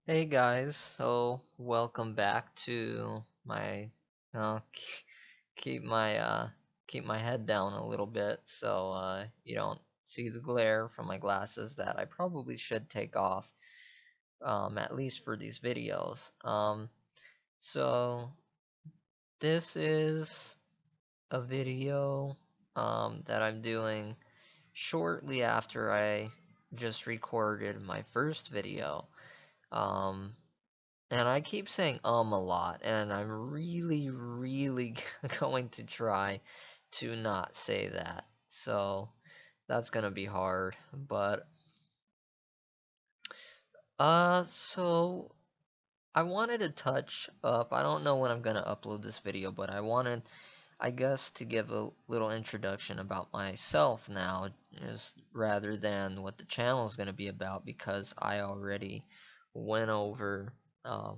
Hey guys, so welcome back to my uh, keep my keep my head down a little bit so you don't see the glare from my glasses that I probably should take off at least for these videos. So this is a video that I'm doing shortly after I just recorded my first video. Um, And I keep saying a lot, and I'm really going to try to not say that. So that's gonna be hard. But so I wanted to touch up. I don't know when I'm gonna upload this video, but I wanted, I guess, to give a little introduction about myself now, just rather than what the channel is gonna be about, because I already went over um,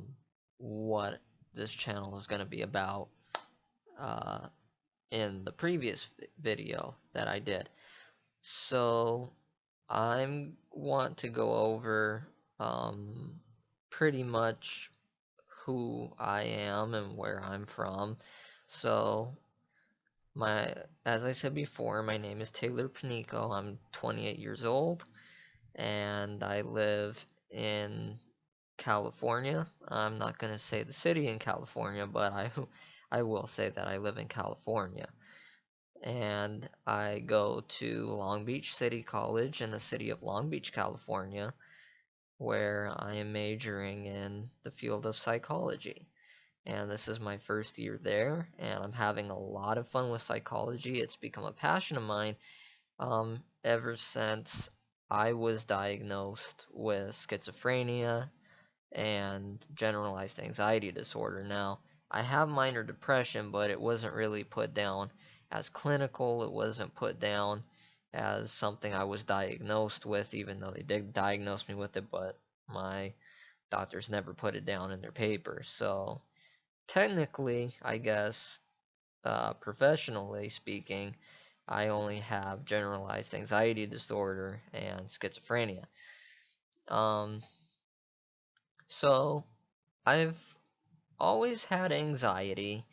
what this channel is going to be about uh, in the previous video that I did. So I want to go over um, pretty much who I am and where I'm from. So my, as I said before, my name is Taylor Panico. I'm 28 years old, and I live in California. I'm not going to say the city in California, but I will say that I live in California. And I go to Long Beach City College in the city of Long Beach, California, where I am majoring in the field of psychology. And this is my first year there, and I'm having a lot of fun with psychology. It's become a passion of mine ever since I was diagnosed with schizophrenia and generalized anxiety disorder. Now, I have minor depression, but it wasn't really put down as clinical. It wasn't put down as something I was diagnosed with, even though they did diagnose me with it, but my doctors never put it down in their papers. So, technically, I guess, professionally speaking, I only have generalized anxiety disorder and schizophrenia. Um, so I've always had anxiety.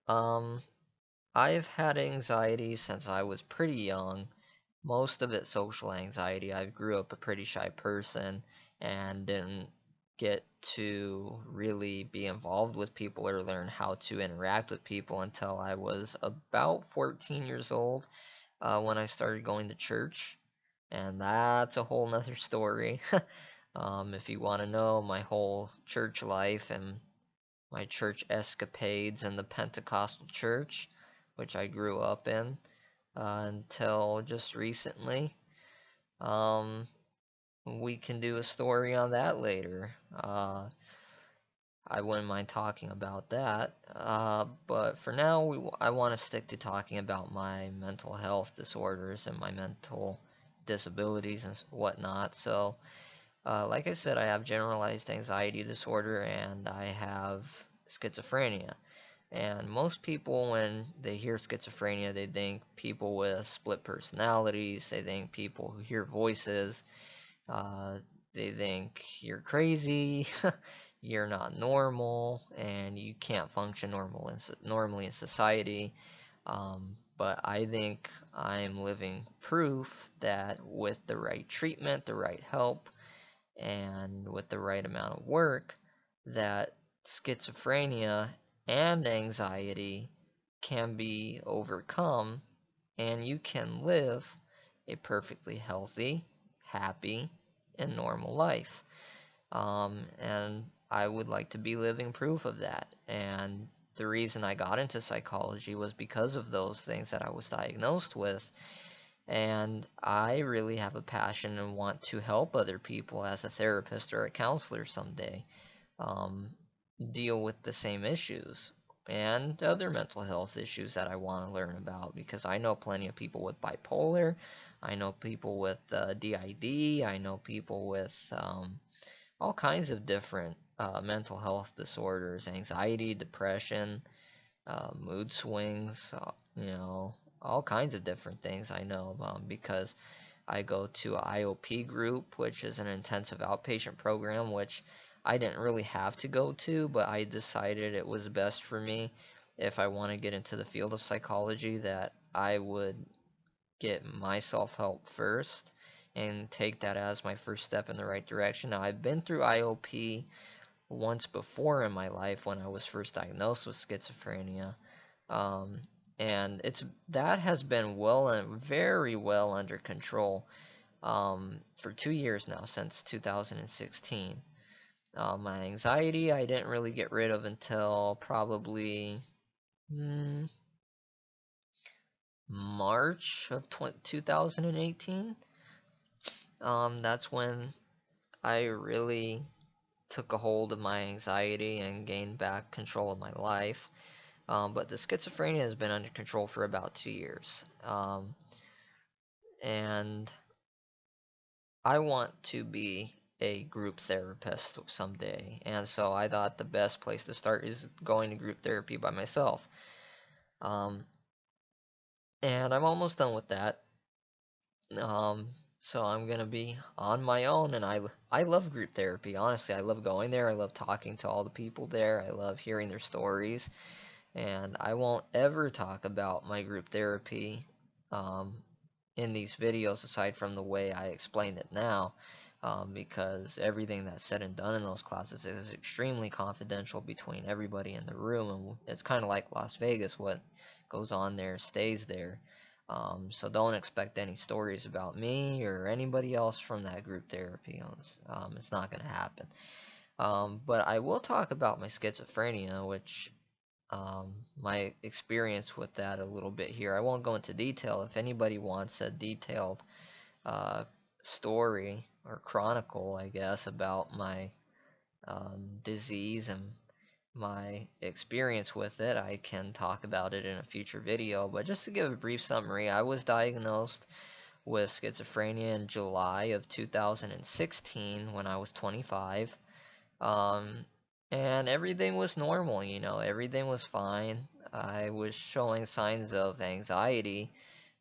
Um, I've had anxiety since I was pretty young. Most of it social anxiety. I grew up a pretty shy person and didn't get to really be involved with people or learn how to interact with people until I was about 14 years old when I started going to church. And that's a whole nother story. If you want to know my whole church life and my church escapades in the Pentecostal church, which I grew up in until just recently. Um, we can do a story on that later. I wouldn't mind talking about that. But for now, I want to stick to talking about my mental health disorders and my mental disabilities and whatnot. So, like I said, I have generalized anxiety disorder and I have schizophrenia. And most people, when they hear schizophrenia, they think people with split personalities, they think people who hear voices, uh, they think you're crazy, you're not normal, and you can't function normally in society. But I think I'm living proof that with the right treatment, the right help, and with the right amount of work, that schizophrenia and anxiety can be overcome and you can live a perfectly healthy, happy, and normal life. And I would like to be living proof of that. And the reason I got into psychology was because of those things that I was diagnosed with, and I really have a passion and want to help other people as a therapist or a counselor someday um, deal with the same issues and other mental health issues that I want to learn about, because I know plenty of people with bipolar, I know people with DID, I know people with all kinds of different mental health disorders, anxiety, depression, mood swings, all kinds of different things I know because I go to a IOP group, which is an intensive outpatient program, which I didn't really have to go to, but I decided it was best for me if I want to get into the field of psychology that I would get my self-help first and take that as my first step in the right direction. Now, I've been through IOP once before in my life when I was first diagnosed with schizophrenia. Um, and that has been well and very well under control for 2 years now, since 2016. My anxiety I didn't really get rid of until probably March of 2018. That's when I really took a hold of my anxiety and gained back control of my life. But the schizophrenia has been under control for about 2 years. And I want to be a group therapist someday. And so I thought the best place to start is going to group therapy by myself. And I'm almost done with that. So I'm gonna be on my own, and I love group therapy. Honestly, I love going there. I love talking to all the people there. I love hearing their stories, and I won't ever talk about my group therapy in these videos aside from the way I explain it now, because everything that's said and done in those classes is extremely confidential between everybody in the room, and it's kind of like Las Vegas. What goes on there stays there. So don't expect any stories about me or anybody else from that group therapy. It's not going to happen. But I will talk about my schizophrenia, which my experience with that a little bit here. I won't go into detail. If anybody wants a detailed uh, story or chronicle, I guess, about my disease and my experience with it, I can talk about it in a future video. But just to give a brief summary, I was diagnosed with schizophrenia in July of 2016 when I was 25. Um, and everything was normal, everything was fine. I was showing signs of anxiety,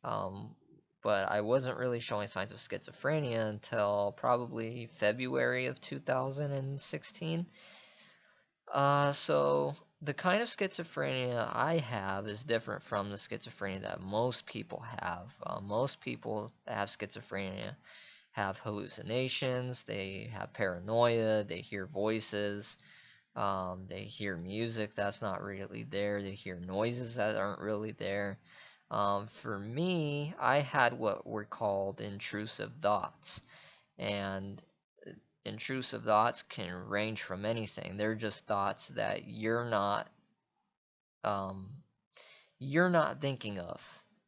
um, but I wasn't really showing signs of schizophrenia until probably February of 2016. So the kind of schizophrenia I have is different from the schizophrenia that most people have. Most people that have schizophrenia have hallucinations, they have paranoia, they hear voices, they hear music that's not really there, they hear noises that aren't really there. For me, I had what were called intrusive thoughts, and intrusive thoughts can range from anything. They're just thoughts that um, you're not thinking of.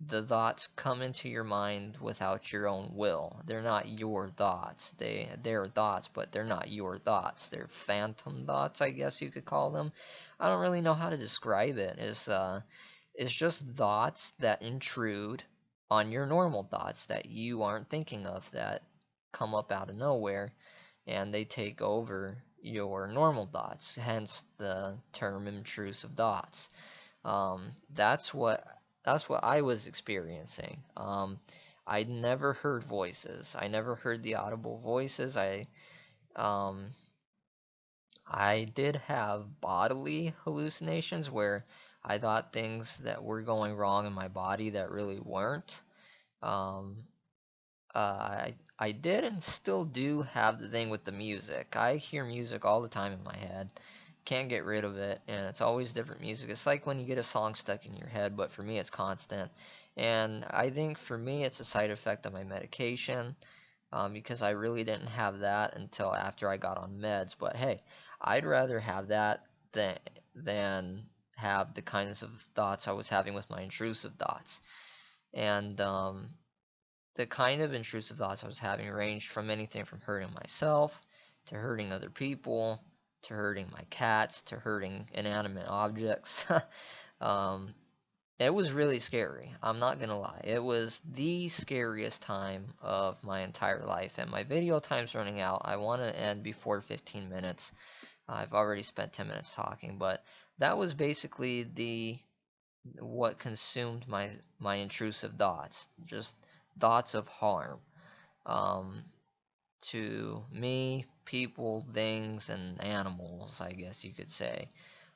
The thoughts come into your mind without your own will. They're not your thoughts. They're thoughts, but they're not your thoughts. They're phantom thoughts, I guess you could call them. I don't really know how to describe it. It's just thoughts that intrude on your normal thoughts that you aren't thinking of, that come up out of nowhere, and they take over your normal thoughts, hence the term intrusive thoughts. That's what I was experiencing. I never heard voices. I never heard the audible voices. Um, I did have bodily hallucinations where I thought things that were going wrong in my body that really weren't. Um, I did and still do have the thing with the music. I hear music all the time in my head. Can't get rid of it, and it's always different music. It's like when you get a song stuck in your head, but for me it's constant. And I think for me it's a side effect of my medication, because I really didn't have that until after I got on meds. But hey, I'd rather have that than have the kinds of thoughts I was having with my intrusive thoughts. And the kind of intrusive thoughts I was having ranged from anything from hurting myself, to hurting other people, to hurting my cats, to hurting inanimate objects. um, it was really scary. I'm not gonna lie. It was the scariest time of my entire life, and my video time's running out. I want to end before 15 minutes. I've already spent 10 minutes talking, but that was basically what consumed my intrusive thoughts. Just thoughts of harm. um, to me, people, things, and animals, I guess you could say.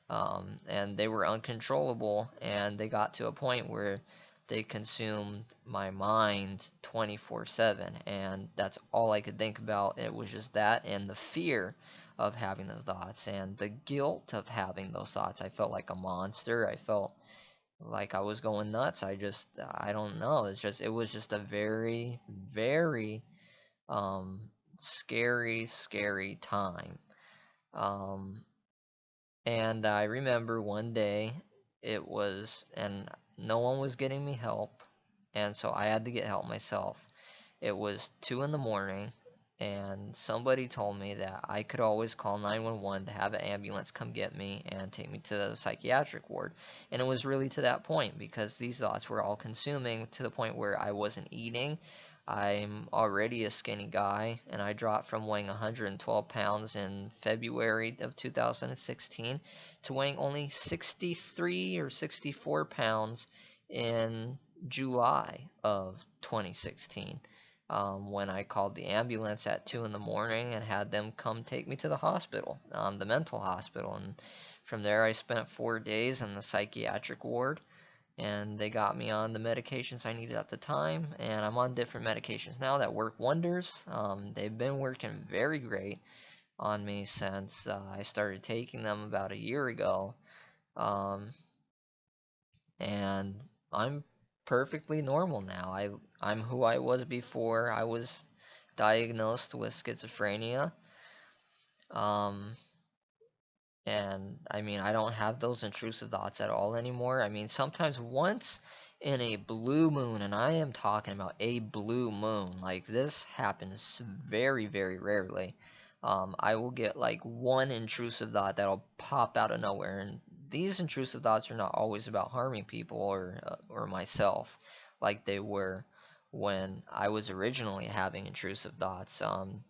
And they were uncontrollable, and they got to a point where they consumed my mind 24/7, and that's all I could think about. It was just that and the fear of having those thoughts and the guilt of having those thoughts. I felt like a monster. I felt like I was going nuts. I don't know. It was just a very, very um, scary, scary time. Um, and I remember one day and no one was getting me help, and so I had to get help myself. It was 2 in the morning, and somebody told me that I could always call 911 to have an ambulance come get me and take me to the psychiatric ward. And it was really to that point because these thoughts were all consuming to the point where I wasn't eating. I'm already a skinny guy, and I dropped from weighing 112 pounds in February of 2016 to weighing only 63 or 64 pounds in July of 2016, when I called the ambulance at 2 in the morning and had them come take me to the hospital, the mental hospital. And from there, I spent 4 days in the psychiatric ward, and they got me on the medications I needed at the time. And I'm on different medications now that work wonders. They've been working very great on me since I started taking them about a year ago. Um, and I'm perfectly normal now. I'm who I was before I was diagnosed with schizophrenia. Um, and I mean, I don't have those intrusive thoughts at all anymore. I mean, sometimes once in a blue moon, and I am talking about a blue moon, like this happens very, very rarely. I will get like one intrusive thought that'll pop out of nowhere, and these intrusive thoughts are not always about harming people or myself, like they were when I was originally having intrusive thoughts.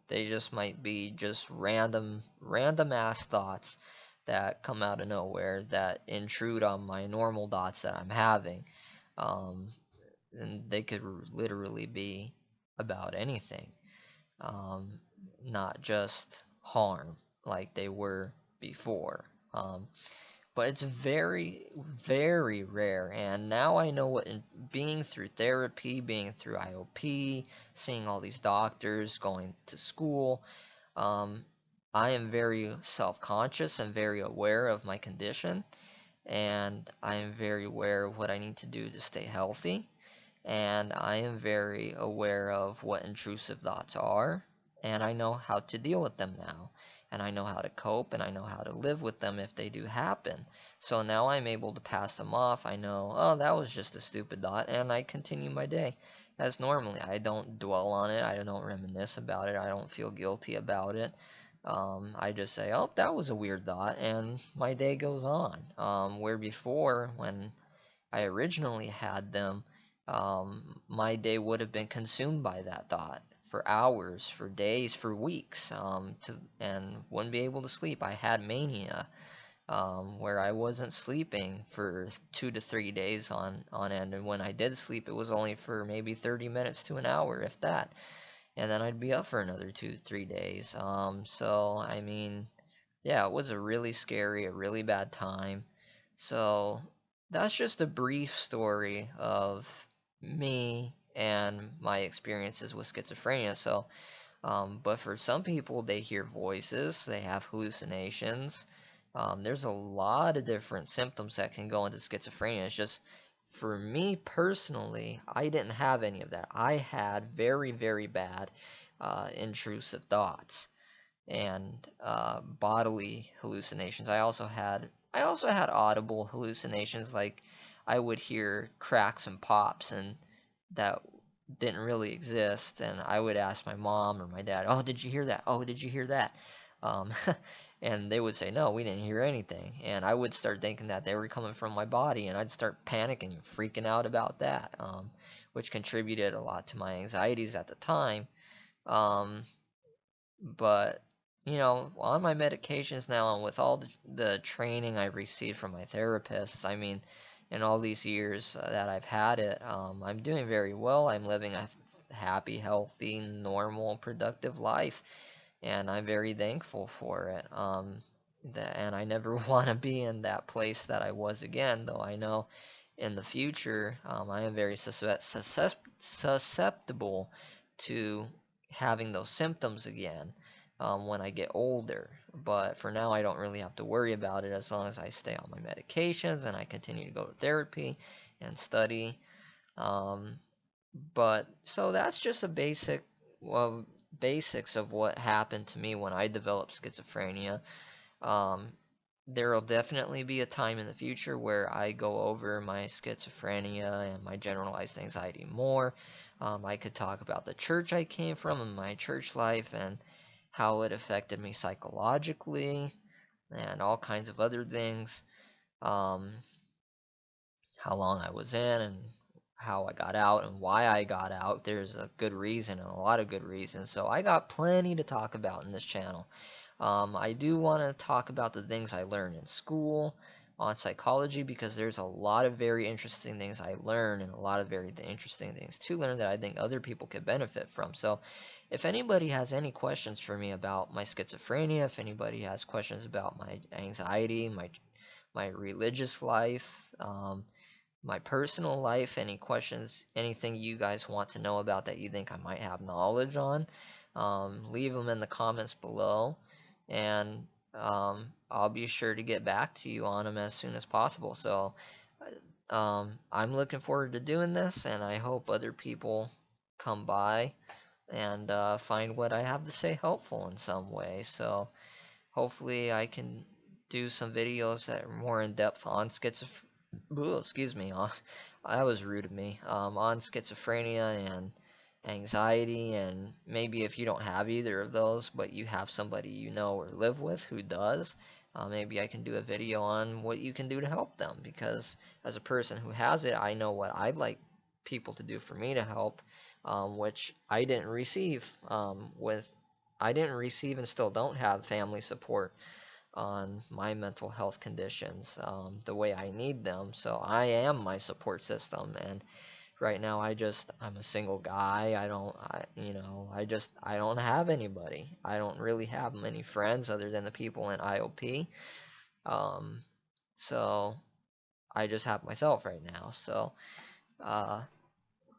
They just might be just random ass thoughts that come out of nowhere that intrude on my normal thoughts that I'm having. Um, and they could literally be about anything, um, not just harm like they were before. But it's very, very rare. And now I know being through therapy, being through IOP, seeing all these doctors, going to school, um, I am very self-conscious and very aware of my condition, and I am very aware of what I need to do to stay healthy, and I am very aware of what intrusive thoughts are, and I know how to deal with them now, and I know how to cope, and I know how to live with them if they do happen. So now I'm able to pass them off. I know, oh, that was just a stupid thought, and I continue my day as normally. I don't dwell on it. I don't reminisce about it. I don't feel guilty about it. I just say, oh, that was a weird thought, and my day goes on. Where before, when I originally had them, my day would have been consumed by that thought for hours, for days, for weeks, and wouldn't be able to sleep. I had mania, where I wasn't sleeping for 2 to 3 days on end, and when I did sleep, it was only for maybe 30 minutes to an hour, if that, and then I'd be up for another 2 to 3 days. So I mean, yeah, it was a really scary, a really bad time. So that's just a brief story of me and my experiences with schizophrenia. So, but for some people, they hear voices, they have hallucinations. There's a lot of different symptoms that can go into schizophrenia. It's just, for me personally, I didn't have any of that. I had very, very bad intrusive thoughts and bodily hallucinations. I also had audible hallucinations, like I would hear cracks and pops, and that didn't really exist. And I would ask my mom or my dad, "Oh, did you hear that? Oh, did you hear that?" Um, and they would say, "No, we didn't hear anything." And I would start thinking that they were coming from my body, and I'd start panicking, freaking out about that, which contributed a lot to my anxieties at the time. Um, but on my medications now, and with all the training I've received from my therapists, I mean, in all these years that I've had it, I'm doing very well. I'm living a happy, healthy, normal, productive life, and I'm very thankful for it. And I never want to be in that place that I was again, though I know in the future I am very susceptible to having those symptoms again when I get older. But for now, I don't really have to worry about it as long as I stay on my medications and I continue to go to therapy and study. Um, but so that's just a basics of what happened to me when I developed schizophrenia. Um, there will definitely be a time in the future where I go over my schizophrenia and my generalized anxiety more. I could talk about the church I came from and my church life and how it affected me psychologically and all kinds of other things. Um, how long I was in and how I got out and why I got out. There's a good reason and a lot of good reasons. So I got plenty to talk about in this channel. I do want to talk about the things I learned in school on psychology because there's a lot of very interesting things I learned and a lot of very interesting things to learn that I think other people could benefit from. So if anybody has any questions for me about my schizophrenia, if anybody has questions about my anxiety, my religious life, my personal life, any questions, anything you guys want to know about that you think I might have knowledge on, leave them in the comments below, and I'll be sure to get back to you on them as soon as possible. So I'm looking forward to doing this, and I hope other people come by and find what I have to say helpful in some way. So hopefully I can do some videos that are more in depth on excuse me, that was rude of me, on schizophrenia and anxiety, and maybe if you don't have either of those, but you have somebody you know or live with who does, maybe I can do a video on what you can do to help them, because as a person who has it, I know what I'd like people to do for me to help, which I didn't receive, I didn't receive and still don't have family support on my mental health conditions the way I need them. So I am my support system, and right now I'm a single guy. I don't have anybody. I don't really have many friends other than the people in IOP. Um, so I just have myself right now. So uh,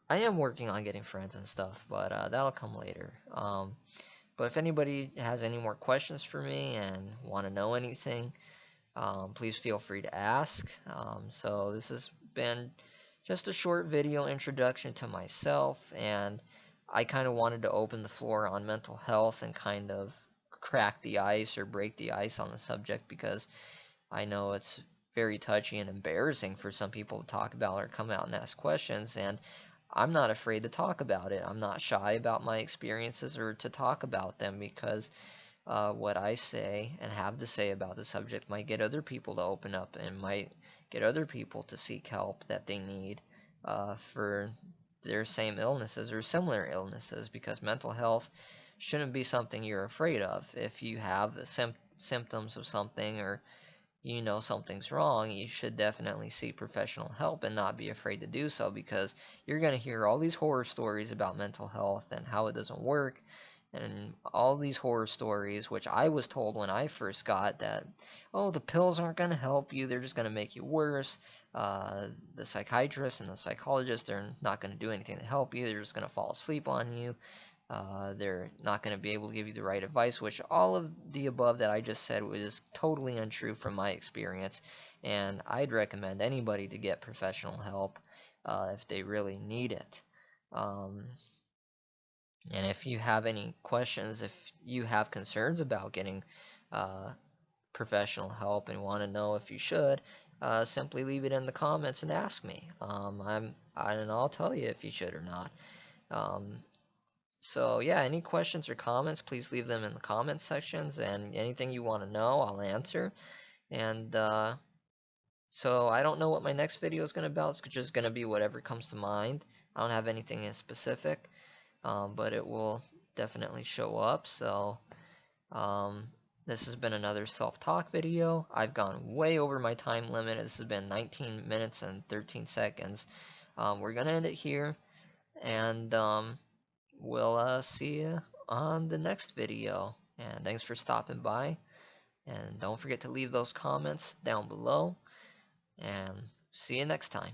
I am working on getting friends and stuff, but that'll come later. But if anybody has any more questions for me and want to know anything, please feel free to ask. So this has been just a short video introduction to myself, and I kind of wanted to open the floor on mental health and kind of crack the ice or break the ice on the subject, because I know it's very touchy and embarrassing for some people to talk about or come out and ask questions, and I'm not afraid to talk about it. I'm not shy about my experiences or to talk about them, because what I say and have to say about the subject might get other people to open up and might get other people to seek help that they need for their same illnesses or similar illnesses, because mental health shouldn't be something you're afraid of. If you have symptoms of something, or you know something's wrong, you should definitely seek professional help and not be afraid to do so, because you're going to hear all these horror stories about mental health and how it doesn't work, and all these horror stories, which I was told when I first got that, oh, the pills aren't going to help you, they're just going to make you worse. The psychiatrist and the psychologist, they're not going to do anything to help you, they're just going to fall asleep on you. They're not going to be able to give you the right advice, which all of the above that I just said was totally untrue from my experience, and I'd recommend anybody to get professional help if they really need it. And if you have any questions, if you have concerns about getting professional help and want to know if you should, simply leave it in the comments and ask me. And I'll tell you if you should or not. So yeah, any questions or comments, please leave them in the comment sections, and anything you want to know, I'll answer. And so I don't know what my next video is going to be about. It's just going to be whatever comes to mind. I don't have anything in specific, but it will definitely show up. So this has been another self-talk video. I've gone way over my time limit. This has been 19 minutes and 13 seconds. We're going to end it here, and we'll see you on the next video. And thanks for stopping by. And don't forget to leave those comments down below. And see you next time.